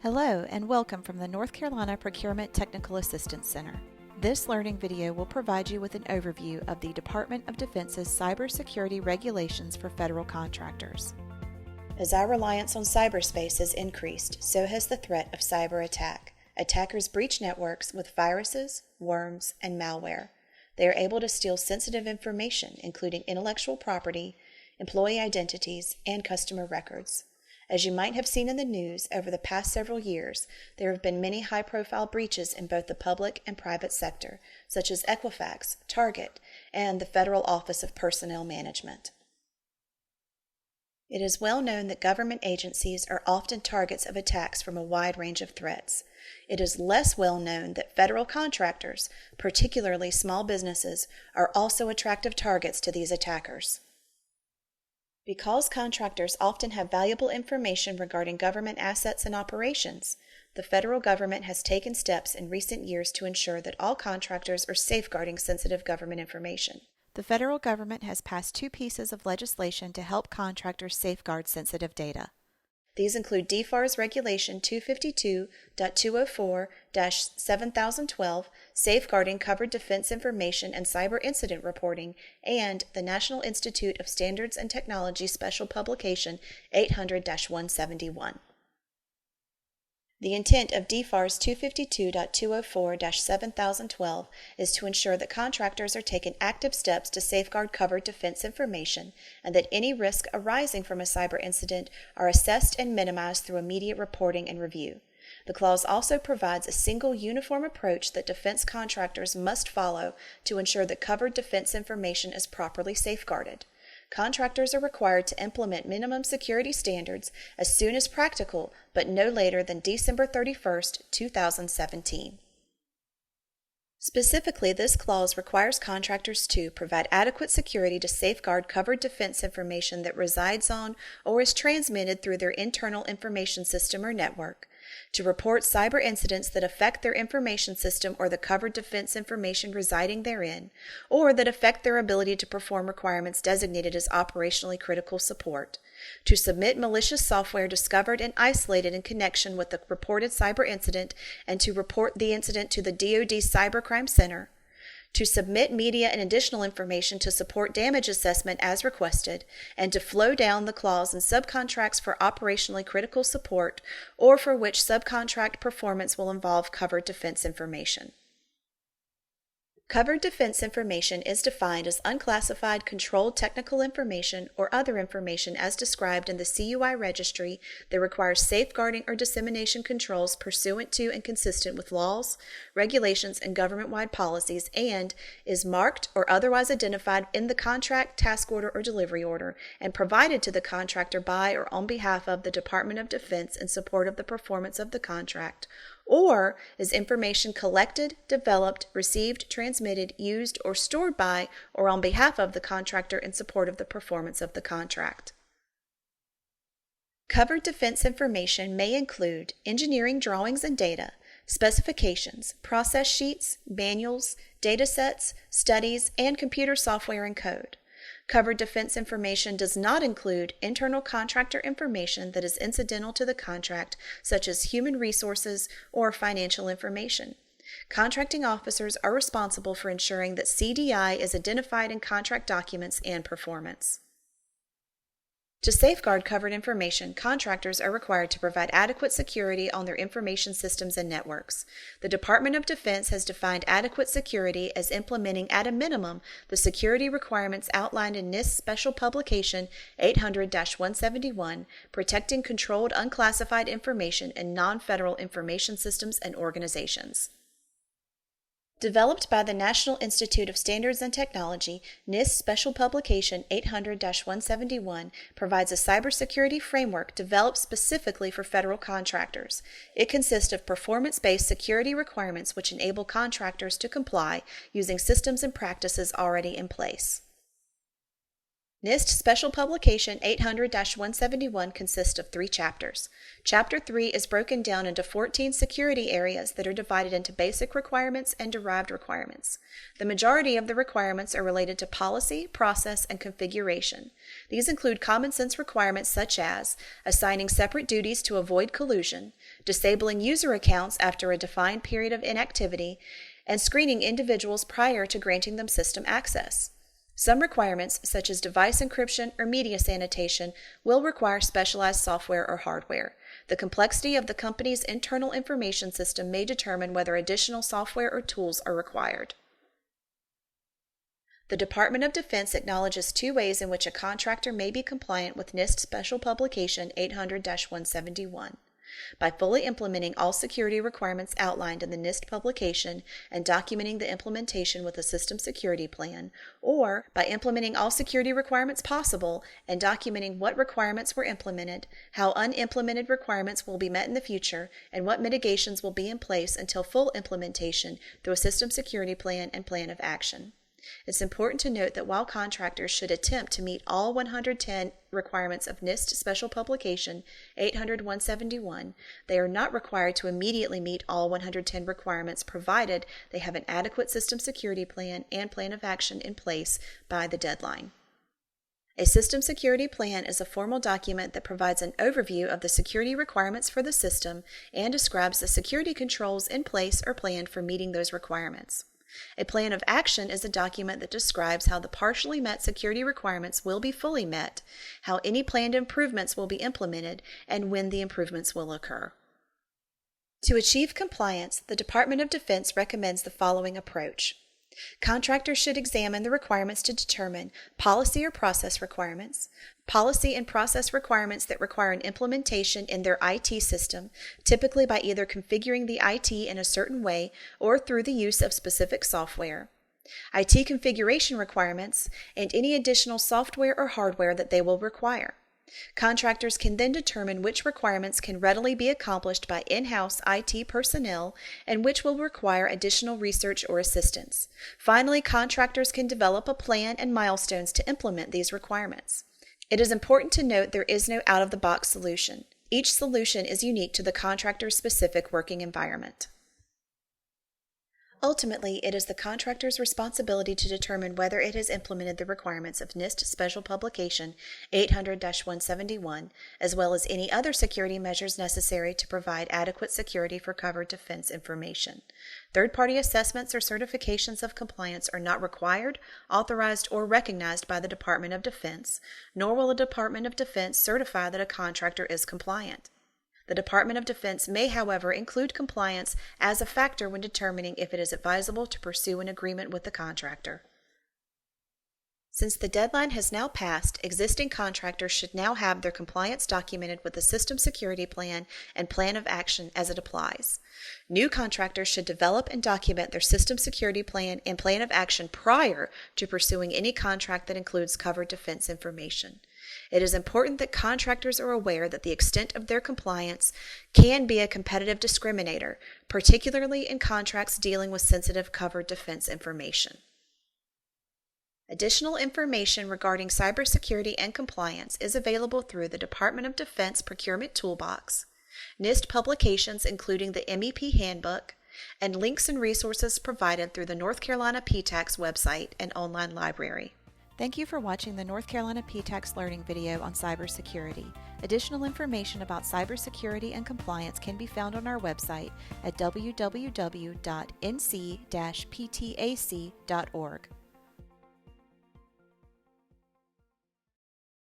Hello and welcome from the North Carolina Procurement Technical Assistance Center. This learning video will provide you with an overview of the Department of Defense's cybersecurity regulations for federal contractors. As our reliance on cyberspace has increased, so has the threat of cyber attack. Attackers breach networks with viruses, worms, and malware. They are able to steal sensitive information, including intellectual property, employee identities, and customer records. As you might have seen in the news, over the past several years, there have been many high-profile breaches in both the public and private sector, such as Equifax, Target, and the Federal Office of Personnel Management. It is well known that government agencies are often targets of attacks from a wide range of threats. It is less well known that federal contractors, particularly small businesses, are also attractive targets to these attackers. Because contractors often have valuable information regarding government assets and operations, the federal government has taken steps in recent years to ensure that all contractors are safeguarding sensitive government information. The federal government has passed two pieces of legislation to help contractors safeguard sensitive data. These include DFARS Regulation 252.204-7012, Safeguarding Covered Defense Information and Cyber Incident Reporting, and the National Institute of Standards and Technology Special Publication 800-171. The intent of DFARS 252.204-7012 is to ensure that contractors are taking active steps to safeguard covered defense information and that any risk arising from a cyber incident are assessed and minimized through immediate reporting and review. The clause also provides a single uniform approach that defense contractors must follow to ensure that covered defense information is properly safeguarded. Contractors are required to implement minimum security standards as soon as practical, but no later than December 31, 2017. Specifically, this clause requires contractors to provide adequate security to safeguard covered defense information that resides on or is transmitted through their internal information system or network, to report cyber incidents that affect their information system or the covered defense information residing therein, or that affect their ability to perform requirements designated as operationally critical support, to submit malicious software discovered and isolated in connection with the reported cyber incident and to report the incident to the DoD Cybercrime Center, to submit media and additional information to support damage assessment as requested, and to flow down the clause in subcontracts for operationally critical support or for which subcontract performance will involve covered defense information. Covered defense information is defined as unclassified controlled technical information or other information as described in the CUI registry that requires safeguarding or dissemination controls pursuant to and consistent with laws, regulations, and government-wide policies and is marked or otherwise identified in the contract, task order, or delivery order and provided to the contractor by or on behalf of the Department of Defense in support of the performance of the contract, or is information collected, developed, received, transmitted, used, or stored by or on behalf of the contractor in support of the performance of the contract. Covered defense information may include engineering drawings and data, specifications, process sheets, manuals, datasets, studies, and computer software and code. Covered defense information does not include internal contractor information that is incidental to the contract, such as human resources or financial information. Contracting officers are responsible for ensuring that CDI is identified in contract documents and performance. To safeguard covered information, contractors are required to provide adequate security on their information systems and networks. The Department of Defense has defined adequate security as implementing at a minimum the security requirements outlined in NIST Special Publication 800-171, protecting controlled unclassified information in non-federal information systems and organizations. Developed by the National Institute of Standards and Technology, NIST Special Publication 800-171 provides a cybersecurity framework developed specifically for federal contractors. It consists of performance-based security requirements which enable contractors to comply using systems and practices already in place. NIST Special Publication 800-171 consists of 3 chapters. Chapter 3 is broken down into 14 security areas that are divided into basic requirements and derived requirements. The majority of the requirements are related to policy, process, and configuration. These include common sense requirements such as assigning separate duties to avoid collusion, disabling user accounts after a defined period of inactivity, and screening individuals prior to granting them system access. Some requirements, such as device encryption or media sanitation, will require specialized software or hardware. The complexity of the company's internal information system may determine whether additional software or tools are required. The Department of Defense acknowledges 2 ways in which a contractor may be compliant with NIST Special Publication 800-171. By fully implementing all security requirements outlined in the NIST publication and documenting the implementation with a system security plan, or by implementing all security requirements possible and documenting what requirements were implemented, how unimplemented requirements will be met in the future, and what mitigations will be in place until full implementation through a system security plan and plan of action. It's important to note that while contractors should attempt to meet all 110 requirements of NIST Special Publication 800-171, they are not required to immediately meet all 110 requirements provided they have an adequate system security plan and plan of action in place by the deadline. A system security plan is a formal document that provides an overview of the security requirements for the system and describes the security controls in place or planned for meeting those requirements. A plan of action is a document that describes how the partially met security requirements will be fully met, how any planned improvements will be implemented, and when the improvements will occur. To achieve compliance, the Department of Defense recommends the following approach. Contractors should examine the requirements to determine policy or process requirements, policy and process requirements that require an implementation in their IT system, typically by either configuring the IT in a certain way or through the use of specific software, IT configuration requirements, and any additional software or hardware that they will require. Contractors can then determine which requirements can readily be accomplished by in-house IT personnel and which will require additional research or assistance. Finally, contractors can develop a plan and milestones to implement these requirements. It is important to note there is no out-of-the-box solution. Each solution is unique to the contractor's specific working environment. Ultimately, it is the contractor's responsibility to determine whether it has implemented the requirements of NIST Special Publication 800-171, as well as any other security measures necessary to provide adequate security for covered defense information. Third-party assessments or certifications of compliance are not required, authorized, or recognized by the Department of Defense, nor will the Department of Defense certify that a contractor is compliant. The Department of Defense may, however, include compliance as a factor when determining if it is advisable to pursue an agreement with the contractor. Since the deadline has now passed, existing contractors should now have their compliance documented with the system security plan and plan of action as it applies. New contractors should develop and document their system security plan and plan of action prior to pursuing any contract that includes covered defense information. It is important that contractors are aware that the extent of their compliance can be a competitive discriminator, particularly in contracts dealing with sensitive covered defense information. Additional information regarding cybersecurity and compliance is available through the Department of Defense Procurement Toolbox, NIST publications including the MEP Handbook, and links and resources provided through the North Carolina PTAX website and online library. Thank you for watching the North Carolina PTAX learning video on cybersecurity. Additional information about cybersecurity and compliance can be found on our website at www.nc-ptac.org.